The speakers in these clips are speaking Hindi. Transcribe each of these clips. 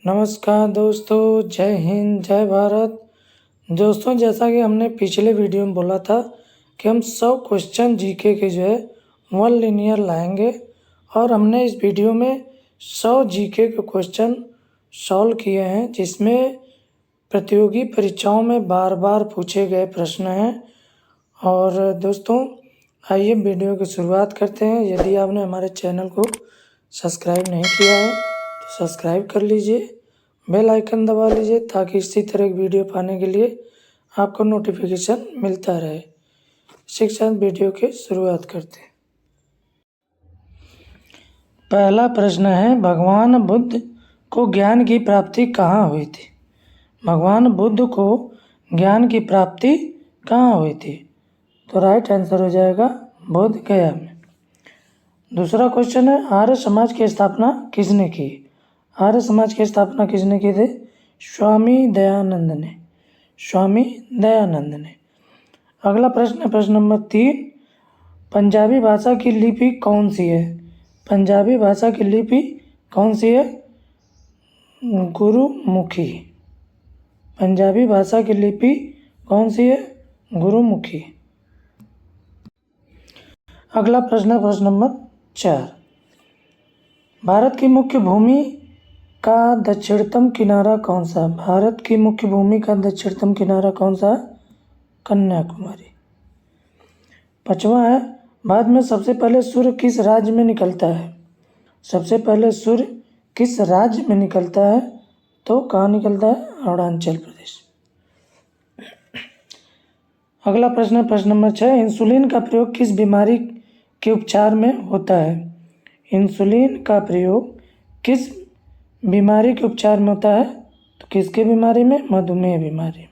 नमस्कार दोस्तों, जय हिंद, जय भारत। दोस्तों, जैसा कि हमने पिछले वीडियो में बोला था कि हम 100 क्वेश्चन जीके के जो है वन लिनियर लाएंगे और हमने इस वीडियो में 100 जीके के क्वेश्चन सॉल्व किए हैं, जिसमें प्रतियोगी परीक्षाओं में बार बार पूछे गए प्रश्न हैं। और दोस्तों, आइए वीडियो की शुरुआत करते हैं। यदि आपने हमारे चैनल को सब्सक्राइब नहीं किया है तो सब्सक्राइब कर लीजिए, बेल आइकन दबा लीजिए ताकि इसी तरह की वीडियो पाने के लिए आपको नोटिफिकेशन मिलता रहे। इसी के साथ वीडियो की शुरुआत करते हैं। पहला प्रश्न है, भगवान बुद्ध को ज्ञान की प्राप्ति कहाँ हुई थी? भगवान बुद्ध को ज्ञान की प्राप्ति कहाँ हुई थी? तो राइट आंसर हो जाएगा बोध गया में। दूसरा क्वेश्चन है, आर्य समाज की स्थापना किसने की? आर्य समाज की स्थापना किसने की थी? स्वामी दयानंद ने। स्वामी दयानंद ने। अगला प्रश्न है प्रश्न नंबर 3, पंजाबी भाषा की लिपि कौन सी है? पंजाबी भाषा की लिपि कौन सी है? गुरुमुखी। पंजाबी भाषा की लिपि कौन सी है? गुरुमुखी। अगला प्रश्न है प्रश्न नंबर 4, भारत की मुख्य भूमि का दक्षिणतम किनारा कौन सा? भारत की मुख्य भूमि का दक्षिणतम किनारा कौन सा? कन्याकुमारी। 5वां है, भारत में सबसे पहले सूर्य किस राज्य में निकलता है? सबसे पहले सूर्य किस राज्य में निकलता है? तो कहाँ निकलता है? अरुणाचल प्रदेश। अगला प्रश्न है प्रश्न नंबर 6, इंसुलिन का प्रयोग किस बीमारी के उपचार में होता है? इंसुलिन का प्रयोग किस बीमारी के उपचार में होता है? तो किसके बीमारी में? मधुमेह बीमारी में।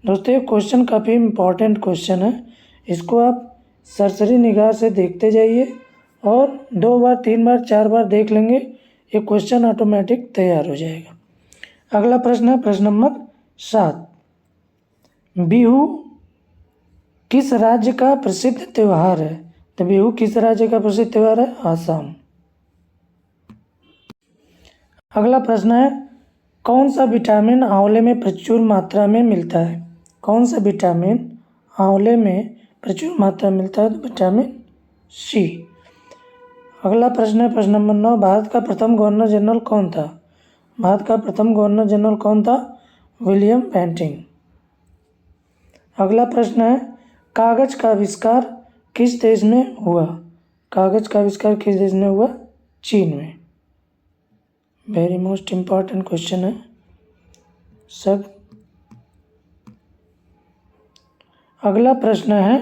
दोस्तों, ये क्वेश्चन काफ़ी इम्पॉर्टेंट क्वेश्चन है। इसको आप सरसरी निगाह से देखते जाइए और 2 बार 3 बार 4 बार देख लेंगे, ये क्वेश्चन ऑटोमेटिक तैयार हो जाएगा। अगला प्रश्न है प्रश्न नंबर 7, बिहू किस राज्य का प्रसिद्ध त्यौहार है? तो बिहू किस राज्य का प्रसिद्ध त्यौहार है? आसाम। अगला प्रश्न है, कौन सा विटामिन आंवले में प्रचुर मात्रा में मिलता है? कौन सा विटामिन आंवले में प्रचुर मात्रा में मिलता है? तो विटामिन सी। अगला प्रश्न है प्रश्न नंबर 9, भारत का प्रथम गवर्नर जनरल कौन था? भारत का प्रथम गवर्नर जनरल कौन था? William Bentinck. अगला प्रश्न है, कागज का आविष्कार किस देश में हुआ? कागज का आविष्कार किस देश में हुआ? चीन में। वेरी मोस्ट इम्पॉर्टेंट क्वेश्चन है सब। अगला प्रश्न है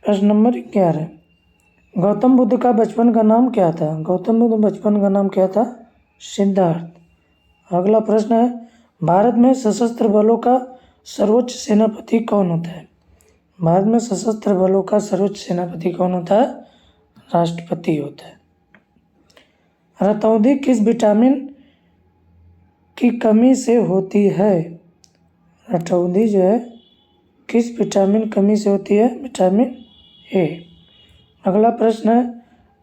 प्रश्न नंबर 11, गौतम बुद्ध का बचपन का नाम क्या था? गौतम बुद्ध बचपन का नाम क्या था? सिद्धार्थ। अगला प्रश्न है, भारत में सशस्त्र बलों का सर्वोच्च सेनापति कौन होता है? भारत में सशस्त्र बलों का सर्वोच्च सेनापति कौन होता है? राष्ट्रपति होता है। रतौंधी किस विटामिन की कमी से होती है? रतौंधी जो है किस विटामिन कमी से होती है? Vitamin A. अगला प्रश्न है,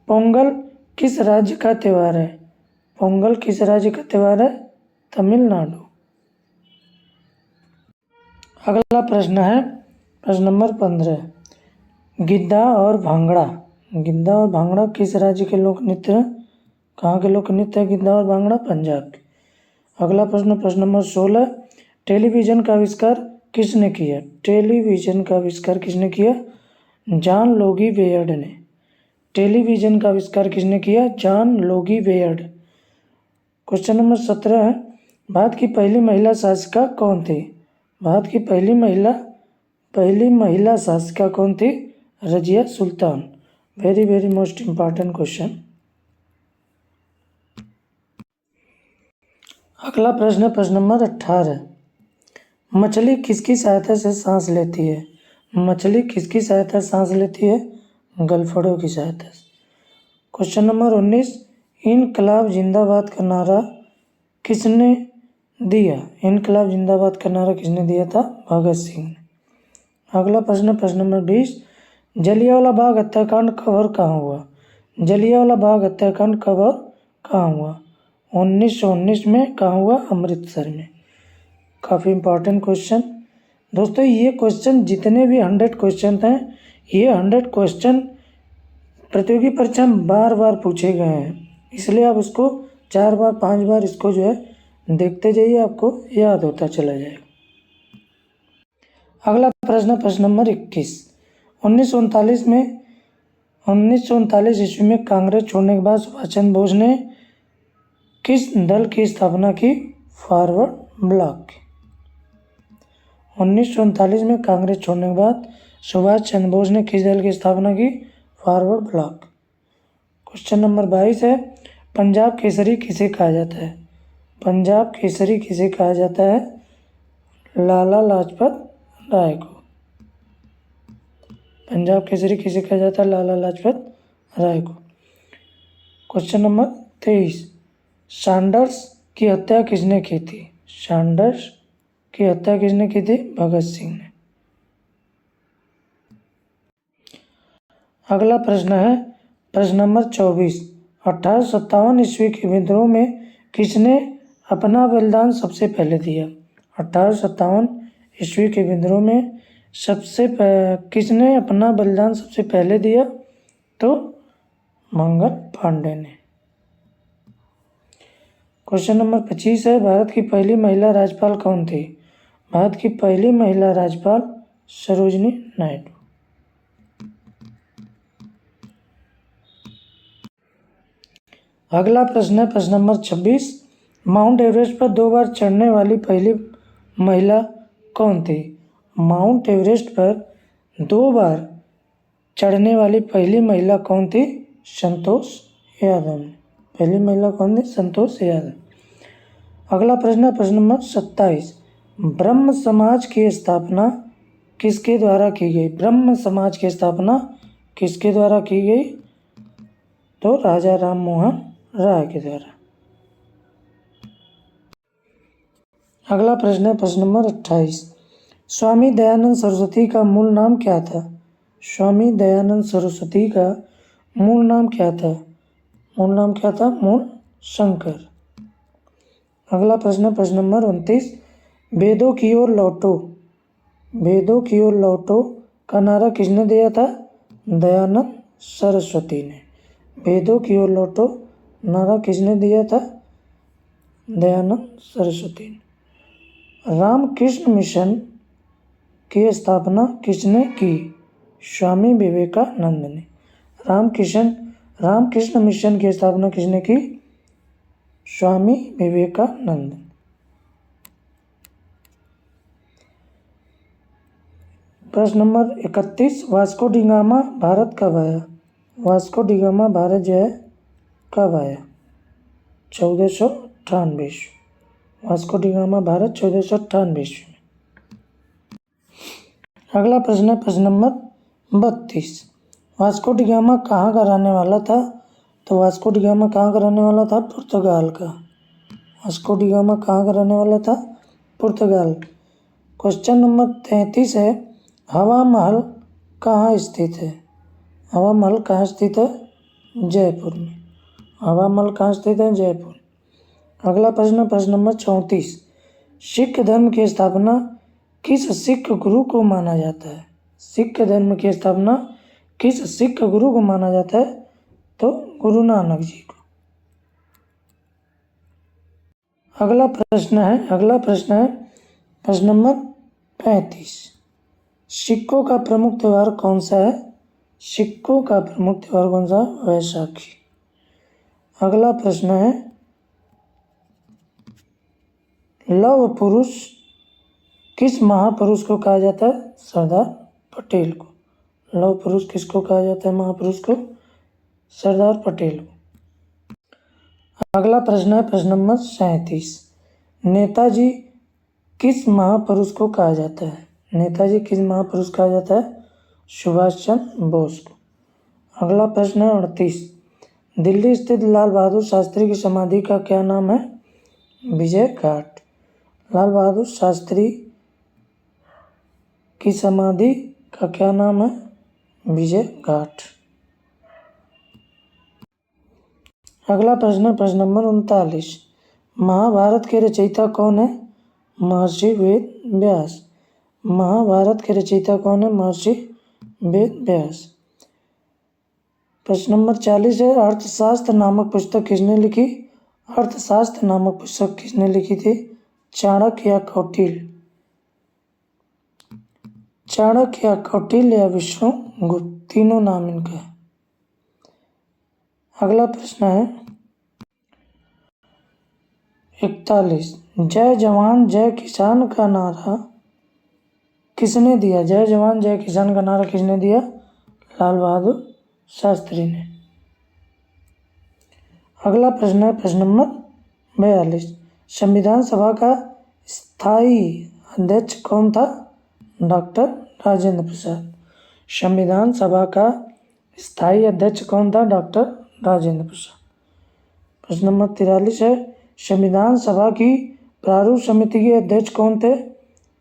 पोंगल किस राज्य का त्यौहार है? पोंगल किस राज्य का त्यौहार है? तमिलनाडु। अगला प्रश्न है प्रश्न नंबर 15, गिद्दा और भांगड़ा। गिद्दा और भांगड़ा किस राज्य के लोक नृत्य हैं? कहाँ के लोक नृत्य है गिद्दा और भांगड़ा? पंजाब के। अगला प्रश्न प्रश्न नंबर 16, टेलीविज़न का आविष्कार किसने किया? टेलीविज़न का आविष्कार किसने किया? जॉन लोगी बेयर्ड ने। टेलीविज़न का आविष्कार किसने किया? John Logie Baird. Question number 17 है, भारत की पहली महिला शासिका कौन थी? भारत की पहली महिला शासिका कौन थी? Razia Sultan. Very very most important question. अगला प्रश्न है प्रश्न नंबर 18, मछली किसकी सहायता से सांस लेती है? मछली किसकी सहायता से सांस लेती है? गलफड़ों की सहायता से। क्वेश्चन नंबर 19, इनकलाब जिंदाबाद का नारा किसने दिया? इनकलाब जिंदाबाद का नारा किसने दिया था? भगत सिंह ने। अगला प्रश्न प्रश्न नंबर 20, जलियांवाला बाग हत्याकांड कब और कहाँ हुआ? जलियांवाला बाग हत्याकांड कब और कहाँ हुआ? 1919 में। कहाँ हुआ? अमृतसर में। काफ़ी इम्पोर्टेंट क्वेश्चन। दोस्तों ये क्वेश्चन जितने भी 100 क्वेश्चन हैं, ये 100 क्वेश्चन प्रतियोगी परीक्षा में बार बार पूछे गए हैं, इसलिए आप उसको 4 बार 5 बार इसको जो है देखते जाइए, आपको याद होता चला जाएगा। अगला प्रश्न, प्रश्न नंबर 21। 1939 ईस्वी में कांग्रेस छोड़ने के बाद सुभाष चंद्र बोस ने किस दल की स्थापना की? फॉरवर्ड ब्लॉक की। 1939 में कांग्रेस छोड़ने के बाद सुभाष चंद्र बोस ने किस दल की स्थापना की? Forward block. क्वेश्चन नंबर 22 है, पंजाब केसरी किसे कहा जाता है? पंजाब केसरी किसे कहा जाता है? लाला लाजपत राय को। पंजाब केसरी किसे कहा जाता है? लाला लाजपत राय को। क्वेश्चन नंबर 23, सैंडर्स की हत्या किसने की थी? सैंडर्स की हत्या किसने की थी? भगत सिंह ने। अगला प्रश्न है प्रश्न नंबर 24। 1857 ईस्वी के विद्रोह में किसने अपना बलिदान सबसे पहले दिया? 1857 ईस्वी के विद्रोह में किसने अपना बलिदान सबसे पहले दिया? तो मंगल पांडे ने। क्वेश्चन नंबर 25 है, भारत की पहली महिला राज्यपाल कौन थी? भारत की पहली महिला राज्यपाल सरोजिनी नायडू। अगला प्रश्न है प्रश्न नंबर 26। माउंट एवरेस्ट पर 2 बार चढ़ने वाली पहली महिला कौन थी? माउंट एवरेस्ट पर 2 बार चढ़ने वाली पहली महिला कौन थी? संतोष यादव ने। पहली महिला कौन थी? संतोष यादव। अगला प्रश्न है प्रश्न नंबर 27। ब्रह्म समाज की स्थापना किसके द्वारा की गई? ब्रह्म समाज की स्थापना किसके द्वारा की गई? तो राजा राम मोहन राय के द्वारा। अगला प्रश्न है प्रश्न नंबर 28। स्वामी दयानंद सरस्वती का मूल नाम क्या था? स्वामी दयानंद सरस्वती का मूल नाम क्या था? मूल नाम क्या था? मूल शंकर। अगला प्रश्न है प्रश्न नंबर 29। वेदों की ओर लौटो, वेदों की ओर लौटो का नारा किसने दिया था? दयानंद सरस्वती ने। वेदों की ओर लौटो नारा किसने दिया था? दयानंद सरस्वती ने। रामकृष्ण मिशन की स्थापना किसने की? स्वामी विवेकानंद ने। रामकृष्ण मिशन की स्थापना किसने की? स्वामी विवेकानंद। प्रश्न number 31। Vasco D gamma Bharat कब आया? वास्को डी गामा भारत जो है कब आया? 1498। वास्को डी गामा भारत 1498 में। अगला प्रश्न है प्रश्न नंबर 32। वास्को डी गामा कहाँ का रहने वाला था? तो वास्को डी गामा कहाँ का रहने वाला था? पुर्तगाल का। वास्को डी गामा कहाँ का रहने वाला था? पुर्तगाल। क्वेश्चन नंबर 33 है, हवा महल कहाँ स्थित है? हवा महल कहाँ स्थित है? जयपुर में। हवा महल कहाँ स्थित है? जयपुर। अगला प्रश्न प्रश्न नंबर 34। सिख धर्म की स्थापना किस सिख गुरु को माना जाता है? सिख धर्म की स्थापना किस सिख गुरु को माना जाता है? तो गुरु नानक जी को। अगला प्रश्न है प्रश्न नंबर 35। सिखों का प्रमुख त्योहार कौन सा है? सिखों का प्रमुख त्योहार कौन सा? वैसाखी। अगला प्रश्न है, लौह पुरुष किस महापुरुष को कहा जाता है? सरदार पटेल को। लौह पुरुष किसको कहा जाता है? महापुरुष को? सरदार पटेल को। अगला प्रश्न है प्रश्न नंबर 37। नेताजी किस महापुरुष को कहा जाता है? नेताजी किस महापुरुष कहा जाता है? सुभाष चंद्र बोस को। अगला प्रश्न है 38। दिल्ली स्थित लाल बहादुर शास्त्री की समाधि का क्या नाम है? विजय घाट। लाल बहादुर शास्त्री की समाधि का क्या नाम है? विजय घाट। अगला प्रश्न है प्रश्न नंबर 39। महाभारत के रचयिता कौन है? महर्षि वेद व्यास। महाभारत के रचयिता कौन है? महर्षि वेद व्यास। प्रश्न नंबर 40 है अर्थशास्त्र नामक पुस्तक किसने लिखी? अर्थशास्त्र नामक पुस्तक किसने लिखी थी? चाणक्य या कौटिल्य? चाणक्य या कौटिल्य या विष्णुगुप्त, तीनों नाम इनका है। अगला प्रश्न है 41। जय जवान जय किसान का नारा किसने दिया? जय जवान जय किसान का नारा किसने दिया? लाल बहादुर शास्त्री ने। अगला प्रश्न है प्रश्न नंबर 42। संविधान सभा का स्थायी अध्यक्ष कौन था? डॉक्टर राजेंद्र प्रसाद। संविधान सभा का स्थायी अध्यक्ष कौन था? डॉक्टर राजेंद्र प्रसाद। प्रश्न नंबर 43 है संविधान सभा की प्रारूप समिति के अध्यक्ष कौन थे?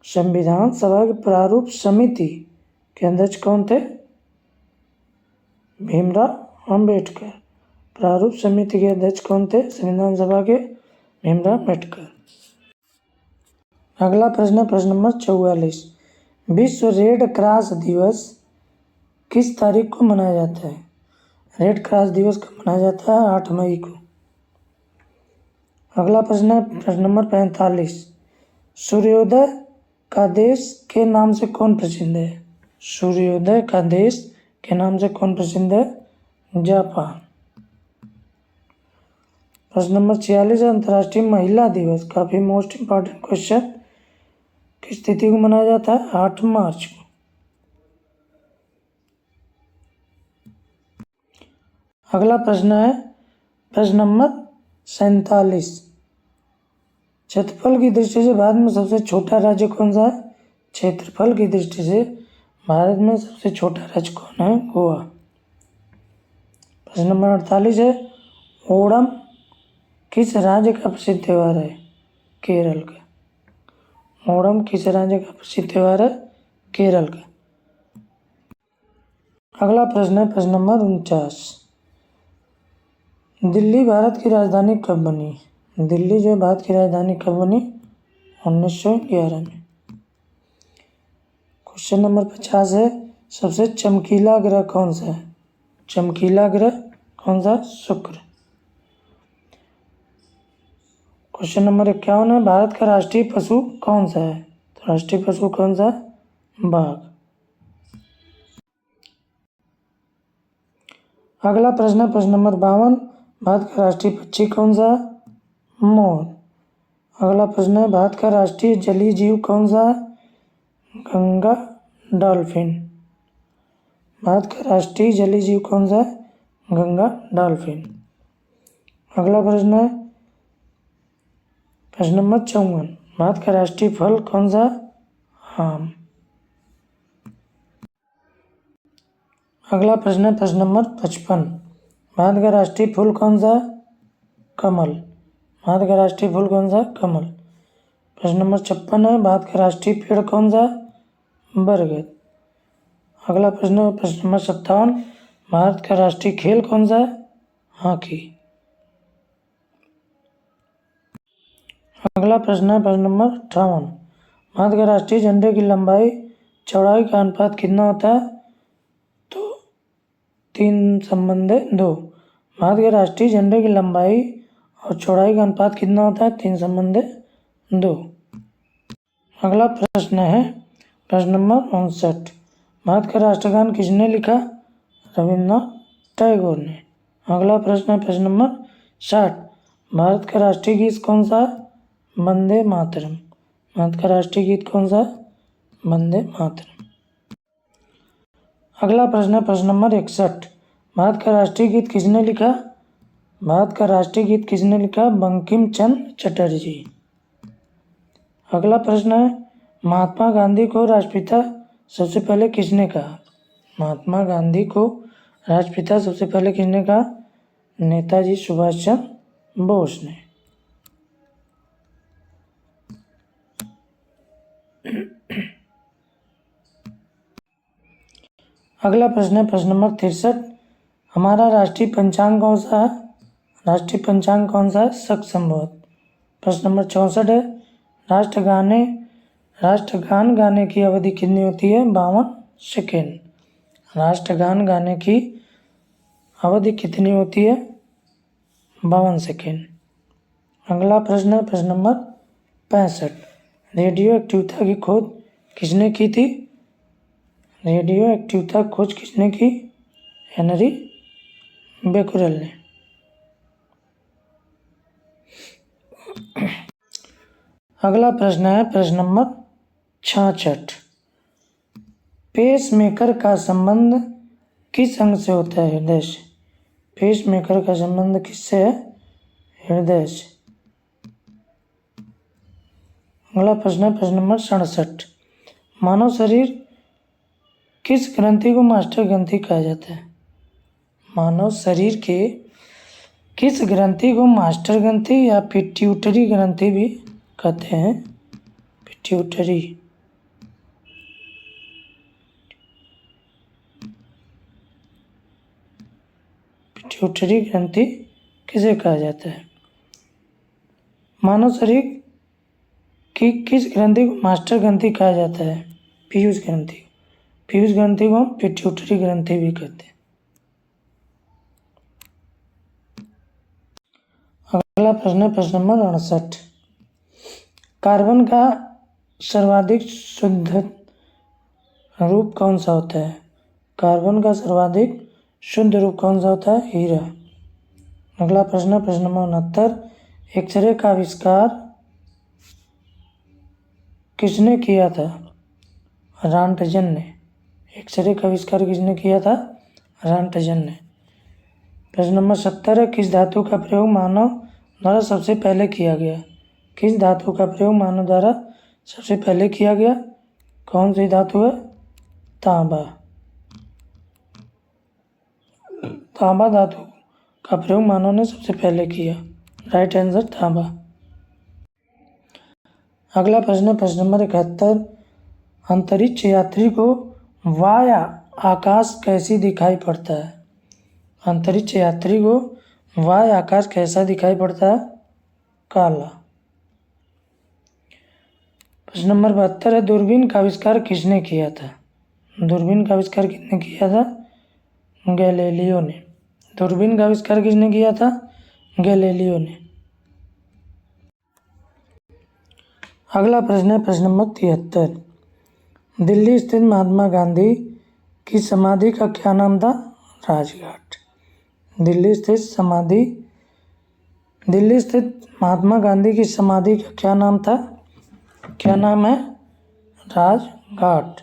संविधान सभा की प्रारूप समिति के अध्यक्ष कौन थे? भीमराव अम्बेडकर। प्रारूप समिति के अध्यक्ष कौन थे संविधान सभा के? भीमराव अम्बेडकर। अगला प्रश्न है प्रश्न नंबर 44। विश्व रेड क्रॉस दिवस किस तारीख को मनाया जाता है? रेड क्रॉस दिवस कब मनाया जाता है? 8 मई को। अगला प्रश्न है प्रश्न नंबर 45। सूर्योदय का देश के नाम से कौन प्रसिद्ध है? सूर्योदय का देश के नाम से कौन प्रसिद्ध है? जापान। प्रश्न नंबर 46 है अंतर्राष्ट्रीय महिला दिवस, काफी मोस्ट इम्पॉर्टेंट क्वेश्चन, किस तिथि को मनाया जाता है? 8 मार्च को। अगला प्रश्न है प्रश्न नंबर 47। क्षेत्रफल की दृष्टि से भारत में सबसे छोटा राज्य कौन सा है? क्षेत्रफल की दृष्टि से भारत में सबसे छोटा राज्य कौन है? गोवा। प्रश्न नंबर 48 है ओणम किस राज्य का प्रसिद्ध त्यौहार है? केरल का। ओणम किस राज्य का प्रसिद्ध त्यौहार है? केरल का। अगला प्रश्न है प्रश्न नंबर 49। दिल्ली भारत की राजधानी कब बनी? दिल्ली जो भारत की राजधानी कब बनी? 1911 में। क्वेश्चन नंबर 50 है सबसे चमकीला ग्रह कौन सा है? चमकीला ग्रह कौन सा? शुक्र। क्वेश्चन नंबर 51 है भारत का राष्ट्रीय पशु कौन सा है? तो राष्ट्रीय पशु कौन सा? बाघ। अगला प्रश्न है प्रश्न नंबर 52। भारत का राष्ट्रीय पक्षी कौन सा? मोर। अगला प्रश्न है भारत का राष्ट्रीय जलीय जीव कौन सा? गंगा डॉल्फिन। भारत का राष्ट्रीय जलीय जीव कौन सा? गंगा डॉल्फिन। अगला प्रश्न है प्रश्न नंबर 54। भारत का राष्ट्रीय फल कौन सा? आम। अगला प्रश्न है प्रश्न नंबर 55। भारत का राष्ट्रीय फूल कौन सा? कमल। भारत का राष्ट्रीय फूल कौन सा? कमल। प्रश्न नंबर 56 है भारत का राष्ट्रीय पेड़ कौन सा? बरगद। अगला प्रश्न है प्रश्न नंबर 57। भारत का राष्ट्रीय खेल कौन सा? हॉकी। अगला प्रश्न है प्रश्न नंबर 58। भारत के राष्ट्रीय झंडे की लंबाई चौड़ाई का अनुपात कितना होता है? तो 3:2। भारत के राष्ट्रीय झंडे की लंबाई और चौड़ाई का अनुपात कितना होता है? 3:2। अगला प्रश्न है प्रश्न नंबर 59। भारत का राष्ट्रगान किसने लिखा? रविन्द्रनाथ टैगोर ने। अगला प्रश्न है प्रश्न नंबर 60। भारत का राष्ट्रीय गीत कौन सा? वंदे मातरम। भारत का राष्ट्रीय गीत कौन सा? वंदे मातरम। अगला प्रश्न है प्रश्न नंबर 61। भारत का राष्ट्रीय गीत किसने लिखा? भारत का राष्ट्रीय गीत किसने लिखा? बंकिम चंद्र चटर्जी। अगला प्रश्न है महात्मा गांधी को राष्ट्रपिता सबसे पहले किसने कहा? महात्मा गांधी को राष्ट्रपिता सबसे पहले किसने कहा? नेताजी सुभाष चंद्र बोस ने। अगला प्रश्न है प्रश्न नंबर 63। हमारा राष्ट्रीय पंचांग कौन सा है? राष्ट्रीय पंचांग कौन सा है? शक संवत। प्रश्न नंबर 64 है, राष्ट्रगान गाने की अवधि कितनी होती है? 52 सेकेंड। राष्ट्रगान गाने की अवधि कितनी होती है? 52 सेकेंड। अगला प्रश्न है प्रश्न नंबर 65, रेडियो एक्टिवता की खोज किसने की थी? रेडियो एक्टिवता खोज किसने की? हेनरी बेकुरेल ने। अगला प्रश्न है प्रश्न नंबर 66, पेसमेकर का संबंध किस अंग से होता है? हृदय से। पेसमेकर का संबंध किससे है? हृदय से। अगला प्रश्न है प्रश्न नंबर 67, मानव शरीर किस ग्रंथि को मास्टर ग्रंथि कहा जाता है? मानव शरीर के किस ग्रंथि को मास्टर ग्रंथि या पिट्यूटरी ग्रंथि भी कहते हैं? पिट्यूटरी। पिट्यूटरी ग्रंथि किसे कहा जाता है? मानव शरीर की किस ग्रंथि को मास्टर ग्रंथि कहा जाता है? पीयूष ग्रंथि। पीयूष ग्रंथि को हम पिट्यूटरी ग्रंथि भी कहते हैं। अगला प्रश्न है प्रश्न नंबर 68, कार्बन का सर्वाधिक शुद्ध रूप कौन सा होता है? कार्बन का सर्वाधिक शुद्ध रूप कौन सा होता है? हीरा। अगला प्रश्न है प्रश्न नंबर 69, एक्सरे का आविष्कार किसने किया था? रांटजन ने। एक्सरे का आविष्कार किसने किया था? रांटजन ने। प्रश्न नंबर 70 है, किस धातु का प्रयोग मानव द्वारा सबसे पहले किया गया? किस धातु का प्रयोग मानव द्वारा सबसे पहले किया गया? कौन सी धातु है? तांबा। तांबा धातु का प्रयोग मानव ने सबसे पहले किया। राइट आंसर तांबा। अगला प्रश्न है प्रश्न नंबर 71, अंतरिक्ष यात्री को वाया आकाश कैसी दिखाई पड़ता है? अंतरिक्ष यात्री को वाय आकाश कैसा दिखाई पड़ता है? काला। प्रश्न नंबर 72 है, दूरबीन का आविष्कार किसने किया था? दूरबीन का आविष्कार किसने किया था? गैलीलियो ने। दूरबीन का आविष्कार किसने किया था? गैलीलियो ने। अगला प्रश्न है प्रश्न नंबर 73, दिल्ली स्थित महात्मा गांधी की समाधि का क्या नाम था? राजघाट। दिल्ली स्थित महात्मा गांधी की समाधि का क्या नाम था? क्या नाम है? राजघाट।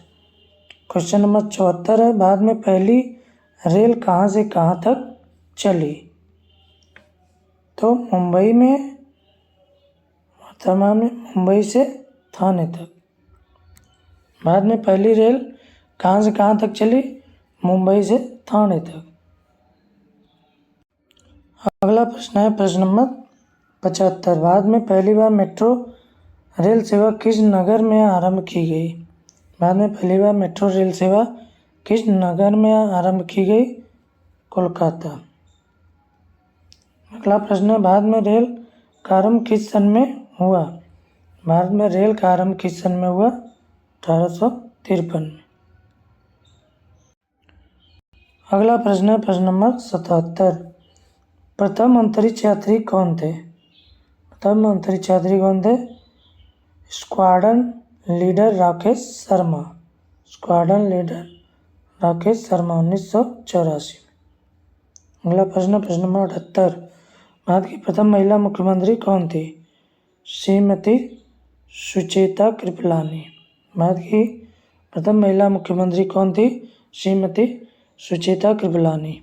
क्वेश्चन नंबर 74 है, भारत में पहली रेल कहाँ से कहाँ तक चली? तो मुंबई में, वर्तमान में मुंबई से थाने तक। भारत में पहली रेल कहाँ से कहाँ तक चली? मुंबई से थाने तक। अगला प्रश्न है प्रश्न नंबर 75, भारत में पहली बार मेट्रो रेल सेवा किस नगर में आरंभ की गई? भारत में पहली बार मेट्रो रेल सेवा किस नगर में आरंभ की गई? कोलकाता। अगला प्रश्न है, भारत में रेल का आरंभ किस सन में हुआ? भारत में रेल का आरंभ किस सन में हुआ? 1853 में। अगला प्रश्न है प्रश्न नंबर 77, प्रथम अंतरिक्ष यात्री कौन थे? प्रथम अंतरिक्ष यात्री कौन थे? Squadron leader Rakesh Sharma. Squadron leader Rakesh Sharma 1984 में। अगला प्रश्न प्रश्न नंबर 78, भारत की प्रथम महिला मुख्यमंत्री कौन थी? श्रीमती सुचेता कृपलानी। भारत की प्रथम महिला मुख्यमंत्री कौन थी? श्रीमती सुचेता कृपलानी।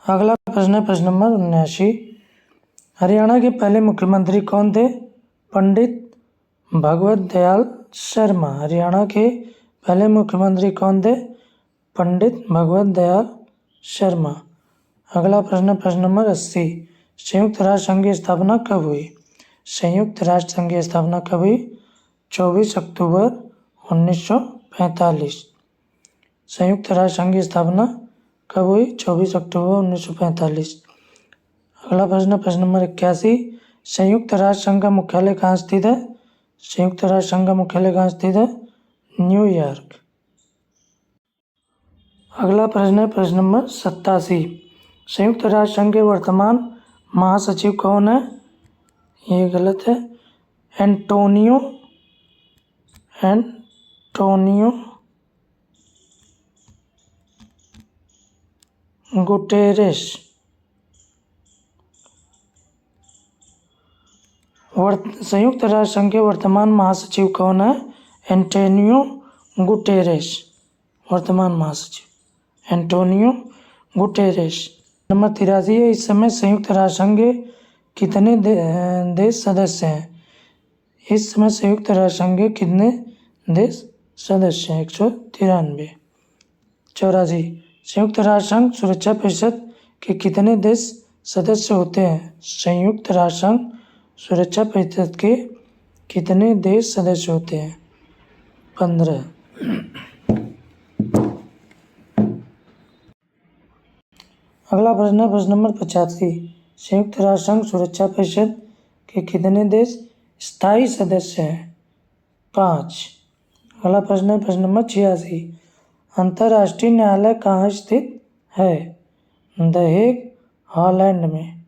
अगला प्रश्न है प्रश्न नंबर 79, हरियाणा के पहले मुख्यमंत्री कौन थे? पंडित भगवत दयाल शर्मा। हरियाणा के पहले मुख्यमंत्री कौन थे? पंडित भगवत दयाल शर्मा। अगला प्रश्न प्रश्न नंबर 80, संयुक्त राष्ट्र संघ की स्थापना कब हुई? संयुक्त राष्ट्र संघ की स्थापना कब हुई? 24 अक्टूबर 1945। संयुक्त राष्ट्र संघ की स्थापना कब हुई? 24 अक्टूबर 1945। अगला प्रश्न है प्रश्न नंबर 81। संयुक्त राष्ट्र संघ का मुख्यालय कहाँ स्थित है? संयुक्त राष्ट्र संघ का मुख्यालय कहाँ स्थित है? न्यूयॉर्क। अगला प्रश्न है प्रश्न नंबर 87। संयुक्त राष्ट्र संघ के वर्तमान महासचिव कौन है? ये गलत है। Antonio Guterres. संयुक्त राष्ट्र संघ के वर्तमान महासचिव कौन है? Antonio Guterres. वर्तमान महासचिव एंटोनियो गुटेरेस। नंबर 83 है। इस समय संयुक्त राष्ट्र संघ के कितने देश सदस्य हैं? इस समय संयुक्त राष्ट्र संघ के कितने देश सदस्य हैं? 193। 84। संयुक्त राष्ट्र संघ सुरक्षा परिषद के कितने देश सदस्य होते हैं? संयुक्त राष्ट्र संघ सुरक्षा परिषद के कितने देश सदस्य होते हैं? 15। अगला प्रश्न है प्रश्न नंबर 85। संयुक्त राष्ट्र संघ सुरक्षा परिषद के कितने देश स्थायी सदस्य हैं? 5। अगला प्रश्न है प्रश्न नंबर 86। अंतर्राष्ट्रीय न्यायालय कहाँ स्थित है? द हेग, हॉलैंड में।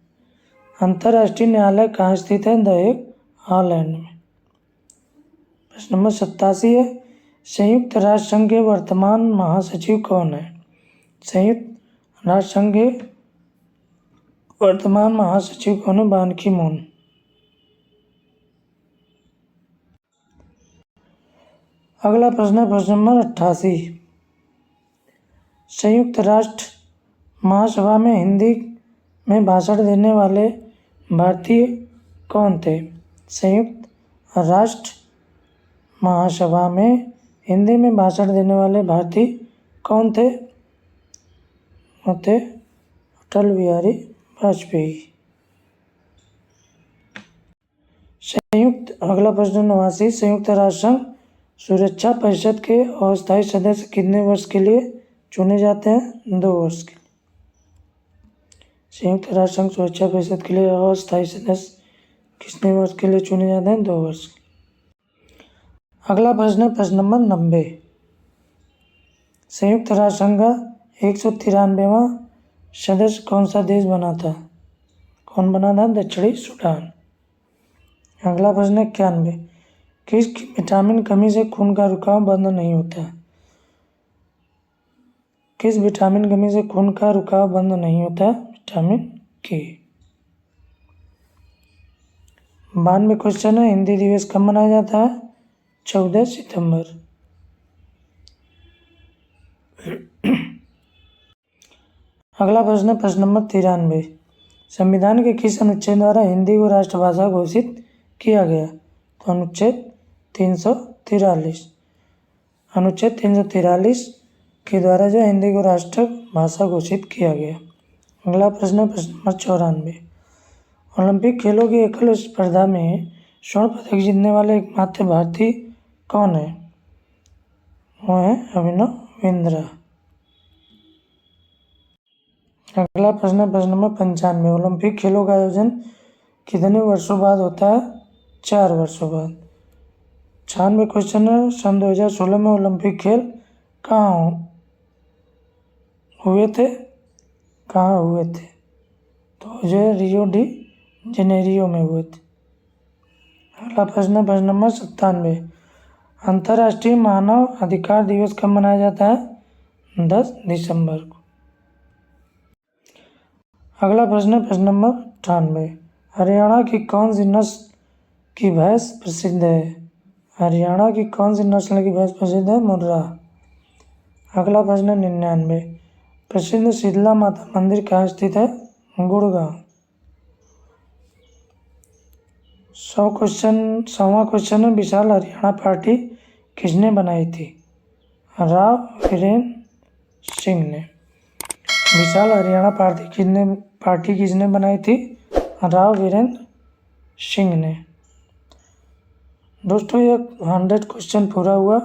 अंतर्राष्ट्रीय न्यायालय कहाँ स्थित है? द हेग, हॉलैंड में। प्रश्न नंबर 87 है। संयुक्त राष्ट्र संघ के वर्तमान महासचिव कौन है? संयुक्त राष्ट्र संघ के वर्तमान महासचिव कौन है? बान की मून। अगला प्रश्न है प्रश्न नंबर 88। संयुक्त राष्ट्र महासभा में हिंदी में भाषण देने वाले भारतीय कौन थे? संयुक्त राष्ट्र महासभा में हिंदी में भाषण देने वाले भारतीय कौन थे? अटल बिहारी वाजपेयी। अगला प्रश्न 89। संयुक्त राष्ट्र संघ सुरक्षा परिषद के अस्थायी सदस्य कितने वर्ष के लिए चुने जाते हैं? 2 वर्ष के लिए। संयुक्त राष्ट्र संघ सुरक्षा परिषद के लिए अस्थायी सदस्य कितने वर्ष के लिए चुने जाते हैं? 2 वर्ष के लिए। अगला प्रश्न है प्रश्न नंबर 90। संयुक्त राष्ट्र संघ का 193वां सदस्य कौन सा देश बना था? कौन बना था? दक्षिणी सूडान। अगला प्रश्न है 91। किस विटामिन कमी से खून का रुकाव बंद नहीं होता? किस विटामिन कमी से खून का रुकाव बंद नहीं होता? विटामिन के। 92 क्वेश्चन है। हिंदी दिवस कब मनाया जाता है? 14 सितंबर। अगला प्रश्न है प्रश्न नंबर 93। संविधान के किस अनुच्छेद द्वारा हिंदी को राष्ट्रभाषा घोषित किया गया? तो अनुच्छेद 343। अनुच्छेद 343 के द्वारा जो हिंदी को राष्ट्रभाषा घोषित किया गया। अगला प्रश्न है प्रश्न नंबर 94। ओलंपिक खेलों की एकल स्पर्धा में स्वर्ण पदक जीतने वाले एकमात्र भारतीय कौन है? वो है अभिनव बिंद्रा। अगला प्रश्न है प्रश्न नंबर 95। ओलंपिक खेलों का आयोजन कितने वर्षों बाद होता है? 4 वर्षों बाद। 96 क्वेश्चन है। सन 2016 में ओलंपिक खेल कहाँ हुए थे? तो जो रियो डी जेनेरियो में हुए थे। अगला प्रश्न है प्रश्न नंबर 97। अंतर्राष्ट्रीय मानव अधिकार दिवस कब मनाया जाता है? 10 दिसंबर को। अगला प्रश्न है प्रश्न नंबर 98। हरियाणा की कौन सी नस्ल की भैंस प्रसिद्ध है? हरियाणा की कौन सी नस्ल की भैंस प्रसिद्ध है? मुर्रा। अगला प्रश्न है 99। प्रसिद्ध शीतला माता मंदिर कहाँ स्थित है? गुड़गांव। 100वां क्वेश्चन है। विशाल हरियाणा पार्टी किसने बनाई थी? राव वीरेंद्र सिंह ने। विशाल हरियाणा पार्टी किसने बनाई थी? राव वीरेंद्र सिंह ने। दोस्तों ये 100 क्वेश्चन पूरा हुआ।